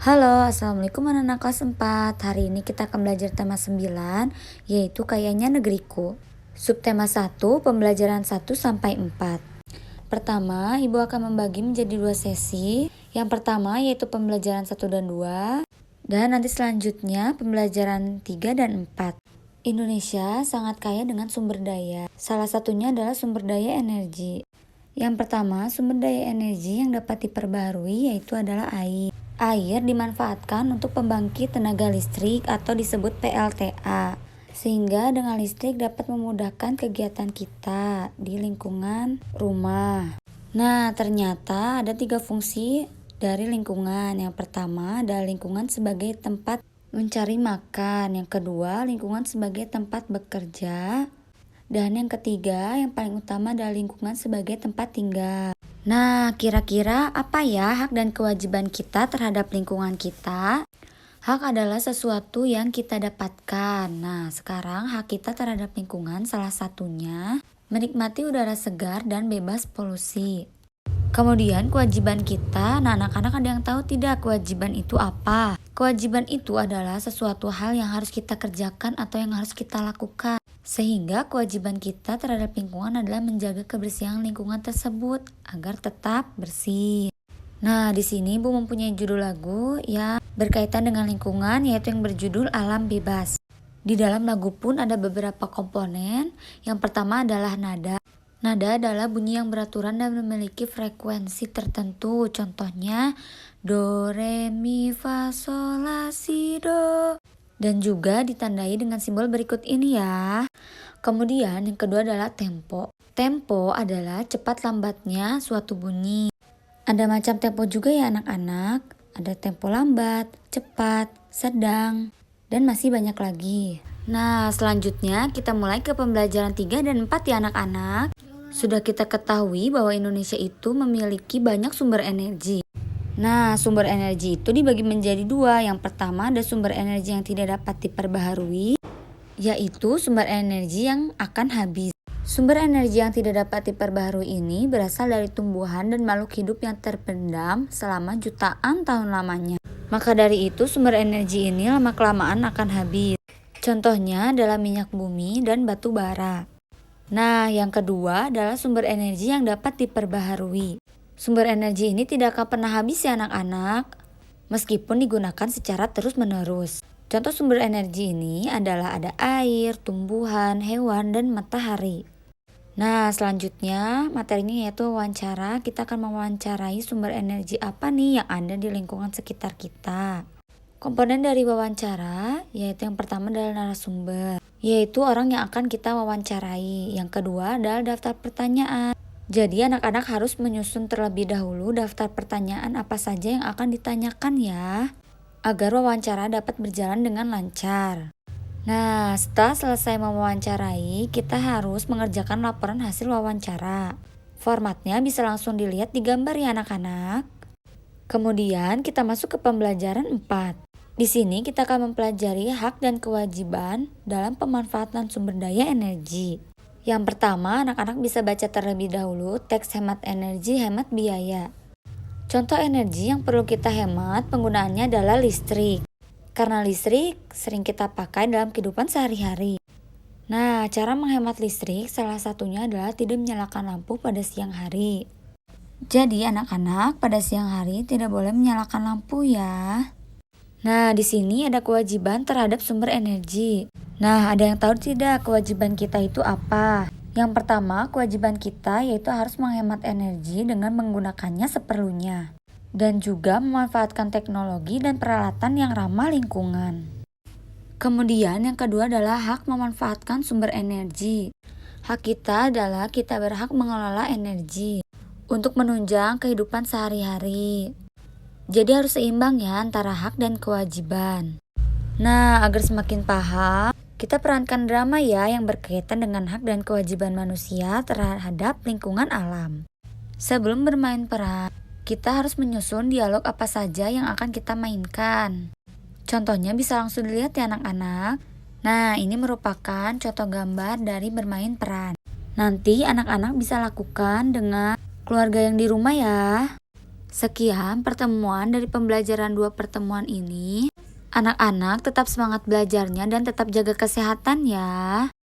Halo, Assalamualaikum anak-anak kelas 4. Hari ini kita akan belajar tema 9, yaitu kayaknya negeriku. Subtema 1, pembelajaran 1 sampai 4. Pertama, Ibu akan membagi menjadi 2 sesi. Yang pertama yaitu pembelajaran 1 dan 2, dan nanti selanjutnya pembelajaran 3 dan 4. Indonesia sangat kaya dengan sumber daya. Salah satunya adalah sumber daya energi. Yang pertama, sumber daya energi yang dapat diperbaharui yaitu adalah air. Air dimanfaatkan untuk pembangkit tenaga listrik atau disebut PLTA, sehingga dengan listrik dapat memudahkan kegiatan kita di lingkungan rumah. Nah, ternyata ada 3 fungsi dari lingkungan. Yang pertama adalah lingkungan sebagai tempat mencari makan. Yang kedua, lingkungan sebagai tempat bekerja. Dan yang ketiga, yang paling utama adalah lingkungan sebagai tempat tinggal. Nah, kira-kira apa ya hak dan kewajiban kita terhadap lingkungan kita? Hak adalah sesuatu yang kita dapatkan. Nah, sekarang hak kita terhadap lingkungan salah satunya menikmati udara segar dan bebas polusi. Kemudian kewajiban kita, nah anak-anak ada yang tahu tidak kewajiban itu apa? Kewajiban itu adalah sesuatu hal yang harus kita kerjakan atau yang harus kita lakukan. Sehingga kewajiban kita terhadap lingkungan adalah menjaga kebersihan lingkungan tersebut agar tetap bersih. Nah, di sini Ibu mempunyai judul lagu yang berkaitan dengan lingkungan yaitu yang berjudul Alam Bebas. Di dalam lagu pun ada beberapa komponen. Yang pertama adalah nada. Nada adalah bunyi yang beraturan dan memiliki frekuensi tertentu. Contohnya do, re, mi, fa, sol, la, si, do. Dan juga ditandai dengan simbol berikut ini ya. Kemudian yang kedua adalah tempo. Tempo adalah cepat lambatnya suatu bunyi. Ada macam tempo juga ya anak-anak. Ada tempo lambat, cepat, sedang, dan masih banyak lagi. Nah, selanjutnya kita mulai ke pembelajaran 3 dan 4 ya anak-anak. Sudah kita ketahui bahwa Indonesia itu memiliki banyak sumber energi. Nah, sumber energi itu dibagi menjadi 2. Yang pertama ada sumber energi yang tidak dapat diperbaharui, yaitu sumber energi yang akan habis. Sumber energi yang tidak dapat diperbaharui ini berasal dari tumbuhan dan makhluk hidup yang terpendam selama jutaan tahun lamanya. Maka dari itu sumber energi ini lama-kelamaan akan habis. Contohnya adalah minyak bumi dan batu bara. Nah, yang kedua adalah sumber energi yang dapat diperbaharui. Sumber energi ini tidak akan pernah habis ya anak-anak, meskipun digunakan secara terus-menerus. Contoh sumber energi ini adalah ada air, tumbuhan, hewan, dan matahari. Nah, selanjutnya materinya yaitu wawancara. Kita akan mewawancarai sumber energi apa nih yang ada di lingkungan sekitar kita. Komponen dari wawancara yaitu yang pertama adalah narasumber, yaitu orang yang akan kita wawancarai. Yang kedua adalah daftar pertanyaan. Jadi anak-anak harus menyusun terlebih dahulu daftar pertanyaan apa saja yang akan ditanyakan ya, agar wawancara dapat berjalan dengan lancar. Nah, setelah selesai mewawancarai, kita harus mengerjakan laporan hasil wawancara. Formatnya bisa langsung dilihat di gambar ya anak-anak. Kemudian kita masuk ke pembelajaran 4. Di sini kita akan mempelajari hak dan kewajiban dalam pemanfaatan sumber daya energi. Yang pertama, anak-anak bisa baca terlebih dahulu teks hemat energi, hemat biaya. Contoh energi yang perlu kita hemat penggunaannya adalah listrik. Karena listrik sering kita pakai dalam kehidupan sehari-hari. Nah, cara menghemat listrik salah satunya adalah tidak menyalakan lampu pada siang hari. Jadi anak-anak pada siang hari tidak boleh menyalakan lampu ya. Nah, di sini ada kewajiban terhadap sumber energi. Nah, ada yang tahu tidak kewajiban kita itu apa? Yang pertama, kewajiban kita yaitu harus menghemat energi dengan menggunakannya seperlunya. Dan juga memanfaatkan teknologi dan peralatan yang ramah lingkungan. Kemudian yang kedua adalah hak memanfaatkan sumber energi. Hak kita adalah kita berhak mengelola energi untuk menunjang kehidupan sehari-hari. Jadi harus seimbang ya antara hak dan kewajiban. Nah, agar semakin paham, kita perankan drama ya yang berkaitan dengan hak dan kewajiban manusia terhadap lingkungan alam. Sebelum bermain peran, kita harus menyusun dialog apa saja yang akan kita mainkan. Contohnya bisa langsung dilihat ya anak-anak. Nah, ini merupakan contoh gambar dari bermain peran. Nanti anak-anak bisa lakukan dengan keluarga yang di rumah ya. Sekian pertemuan dari pembelajaran 2 pertemuan ini. Anak-anak tetap semangat belajarnya dan tetap jaga kesehatan ya.